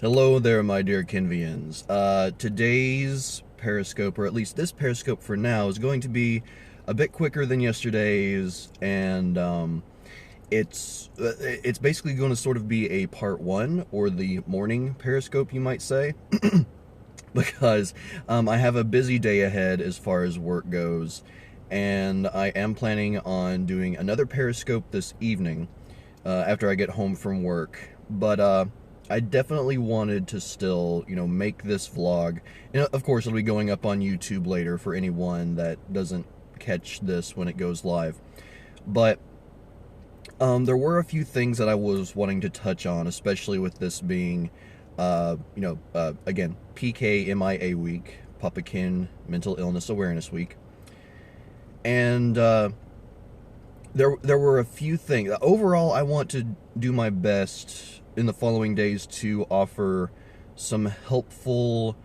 Hello there, my dear Kenvians. Today's Periscope, or at least this Periscope for now, is going to be a bit quicker than yesterday's, and it's basically going to sort of be a part one, or the morning Periscope, you might say, because I have a busy day ahead as far as work goes, and I am planning on doing another Periscope this evening after I get home from work, but I definitely wanted to still, make this vlog. Of course, it'll be going up on YouTube later for anyone that doesn't catch this when it goes live. But there were a few things that I was wanting to touch on, especially with this being, again, PKMIA week, PapaKenn Mental Illness Awareness Week. And there were a few things. Overall, I want to do my best in the following days to offer some helpful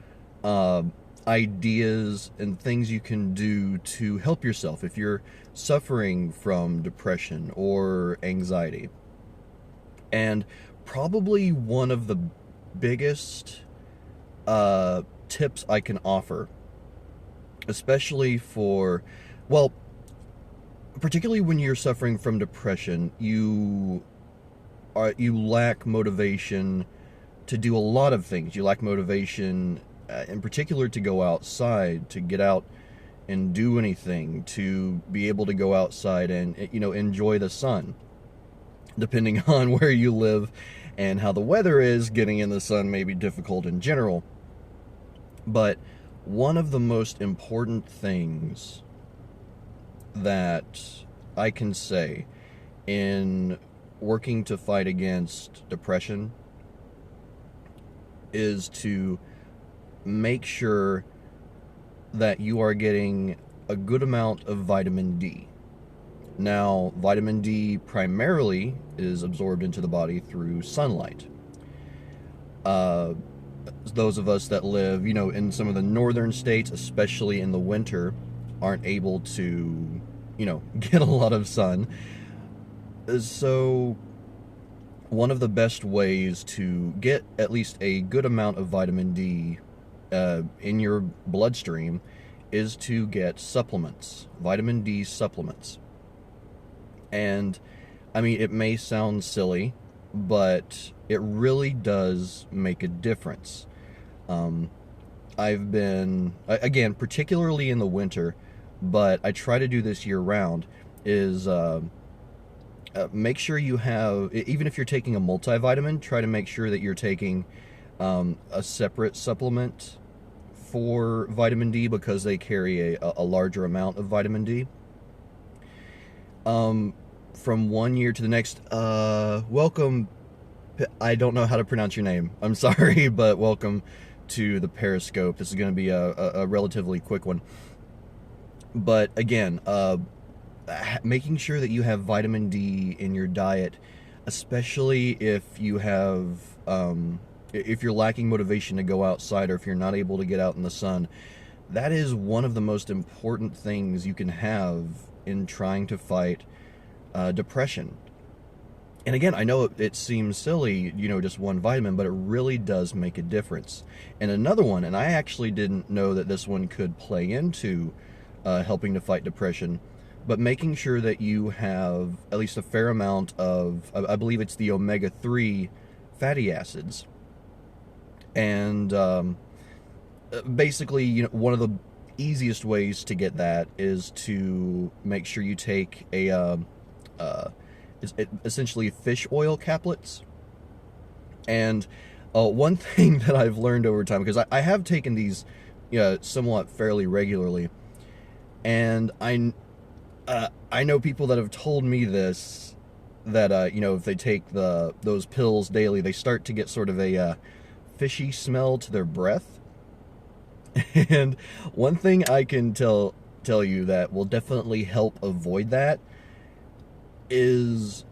ideas and things you can do to help yourself if you're suffering from depression or anxiety. And probably one of the biggest tips I can offer, especially for, well, particularly when you're suffering from depression, you lack motivation to do a lot of things. You lack motivation, in particular, to go outside, to get out and do anything, to be able to go outside and, enjoy the sun. Depending on where you live and how the weather is, getting in the sun may be difficult in general. But one of the most important things that I can say in working to fight against depression is to make sure that you are getting a good amount of vitamin D. Now, vitamin D primarily is absorbed into the body through sunlight. Those of us that live, in some of the northern states, especially in the winter, aren't able to, get a lot of sun. So one of the best ways to get at least a good amount of vitamin D in your bloodstream is to get supplements, vitamin D supplements. And I mean, it may sound silly, but it really does make a difference. I've been, again, particularly in the winter, but I try to do this year round, is make sure you have, even if you're taking a multivitamin, try to make sure that you're taking a separate supplement for vitamin D, because they carry a larger amount of vitamin D. From one year to the next, welcome, I don't know how to pronounce your name, I'm sorry, but welcome to the Periscope. This is going to be a relatively quick one. But again, making sure that you have vitamin D in your diet, especially if you have, if you're lacking motivation to go outside, or if you're not able to get out in the sun, that is one of the most important things you can have in trying to fight depression. And again, I know it seems silly, just one vitamin, but it really does make a difference. And another one, and I actually didn't know that this one could play into helping to fight depression, but making sure that you have at least a fair amount of, I believe it's the omega-3 fatty acids. And basically, one of the easiest ways to get that is to make sure you take essentially fish oil caplets. And one thing that I've learned over time, because I have taken these somewhat fairly regularly, and I know people that have told me this, that if they take those pills daily, they start to get sort of a fishy smell to their breath. And one thing I can tell you that will definitely help avoid that is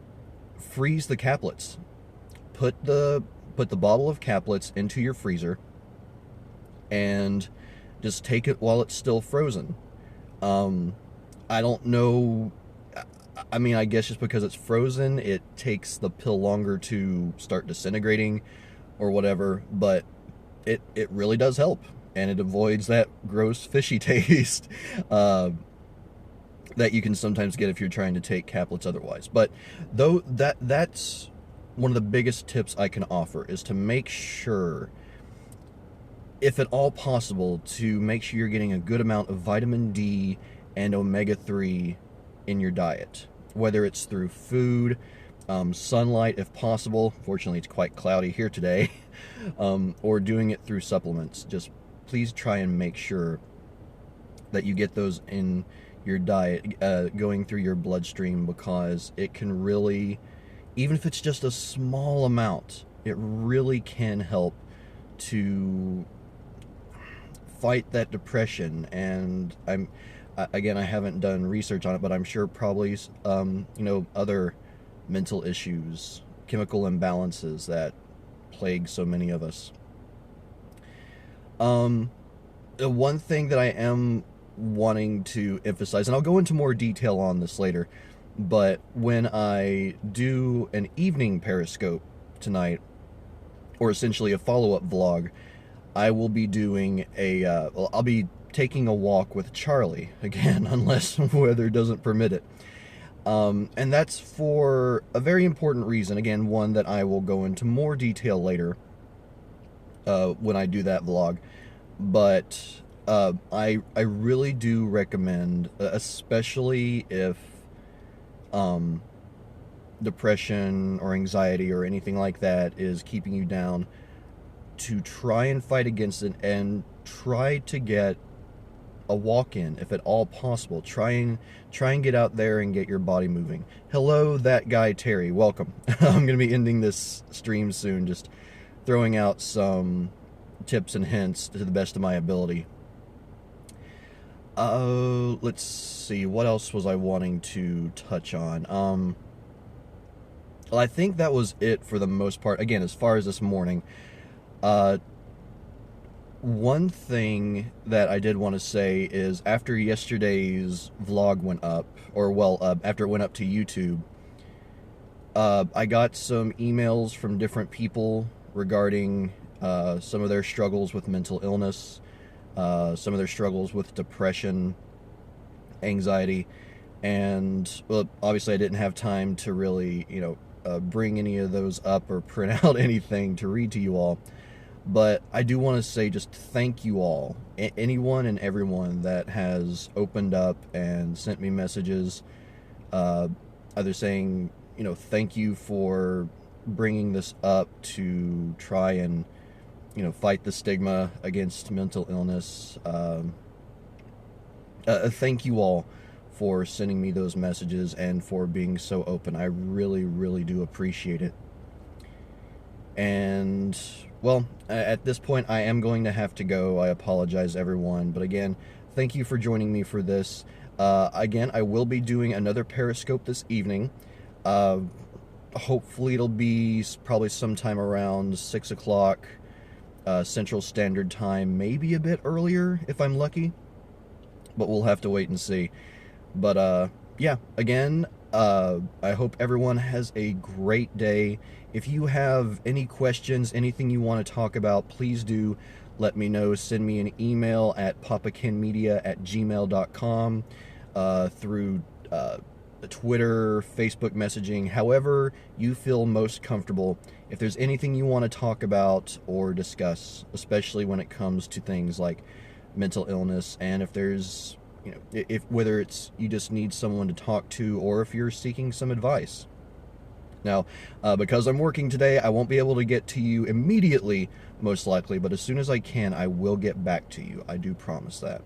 freeze the caplets. Put the bottle of caplets into your freezer and just take it while it's still frozen. I don't know, I mean, I guess just because it's frozen, it takes the pill longer to start disintegrating, or whatever, but it really does help, and it avoids that gross fishy taste that you can sometimes get if you're trying to take caplets otherwise. But though that's one of the biggest tips I can offer, is to make sure, if at all possible, to make sure you're getting a good amount of vitamin D and omega-3 in your diet, whether it's through food, sunlight if possible. Fortunately, it's quite cloudy here today. Or doing it through supplements. Just please try and make sure that you get those in your diet, going through your bloodstream, because it can really, even if it's just a small amount, it really can help to fight that depression. And I haven't done research on it, but I'm sure probably other mental issues, chemical imbalances that plague so many of us. The one thing that I am wanting to emphasize, and I'll go into more detail on this later, but when I do an evening Periscope tonight, or essentially a follow-up vlog, I will be doing I'll be taking a walk with Charlie, again, unless weather doesn't permit it. And that's for a very important reason, again, one that I will go into more detail later when I do that vlog. But I really do recommend, especially if depression or anxiety or anything like that is keeping you down, to try and fight against it and try to get a walk in, if at all possible. Try and get out there and get your body moving. Hello, that guy Terry, welcome. I'm going to be ending this stream soon, just throwing out some tips and hints to the best of my ability. Let's see, what else was I wanting to touch on? Well, I think that was it for the most part. Again, as far as this morning, one thing that I did want to say is, after yesterday's vlog went up, after it went up to YouTube, I got some emails from different people regarding some of their struggles with mental illness, some of their struggles with depression, anxiety, and, well, obviously I didn't have time to really, bring any of those up or print out anything to read to you all. But I do want to say just thank you all, anyone and everyone that has opened up and sent me messages, either saying, thank you for bringing this up to try and, fight the stigma against mental illness. Thank you all for sending me those messages and for being so open. I really, really do appreciate it. And, well, at this point, I am going to have to go. I apologize, everyone. But again, thank you for joining me for this. Again, I will be doing another Periscope this evening. Hopefully it'll be probably sometime around 6 o'clock Central Standard Time. Maybe a bit earlier, if I'm lucky. But we'll have to wait and see. But, yeah, again, I hope everyone has a great day. If you have any questions, anything you want to talk about, please do let me know. Send me an email at PapaKennMedia@gmail.com, through Twitter, Facebook messaging, however you feel most comfortable. If there's anything you want to talk about or discuss, especially when it comes to things like mental illness, and if there's, whether it's you just need someone to talk to, or if you're seeking some advice. Now, because I'm working today, I won't be able to get to you immediately, most likely, but as soon as I can, I will get back to you. I do promise that.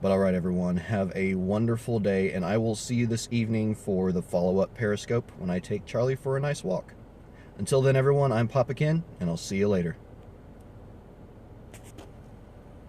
But alright, everyone, have a wonderful day, and I will see you this evening for the follow-up Periscope when I take Charlie for a nice walk. Until then, everyone, I'm PapaKenn, and I'll see you later.